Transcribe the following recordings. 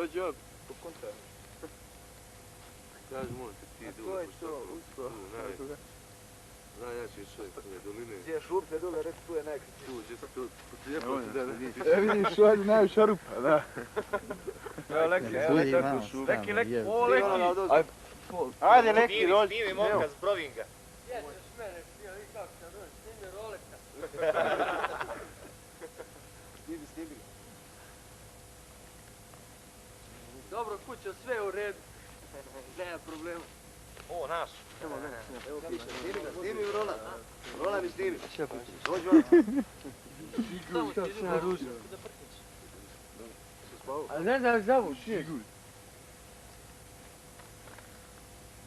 Dođe on po kontra. Kaži molim te ti A to je to, usko. Najjači čovjek ove doline. Gdje je šurpe dole, rekao tu je najkraći. Tu, gdje se tu, lijepo ti da vidiš. Vidiš ovdje najviša rupa, da. Evo Leki, Leki, o Leki. Ajde Leki, dođi. Snimi momka, zbrovim ga. Jedeš mene, vi kako sam dođe, snimi roleta. Snimi. Dobro, kuća, sve u redu. Nema problema. O, naš. Evo piše, snimi Rola. Rola mi snimi. Dođi Samo ti idemo ružno. Rola. A ne da zavuš,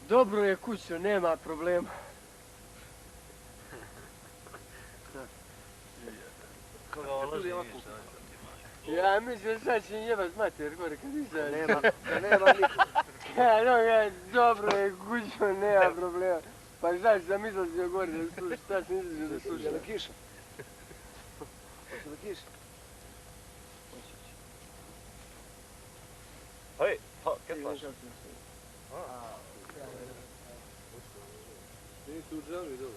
dobro je kućo, nema problema. Koga ovo loži Ja mislim sad će njebat mater gore kad izađe. Nema niko. Dobro je kućo, nema problema. Pa znaš sam izlazio gore da slušam, šta sam izlazio da slušam. Hoće li kiša? Hoće li kiša? Hej, kaj slaš? Nisi u džami dole.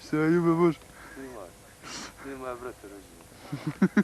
Sve, Ljube Bož. Snimaj, brate rođenje.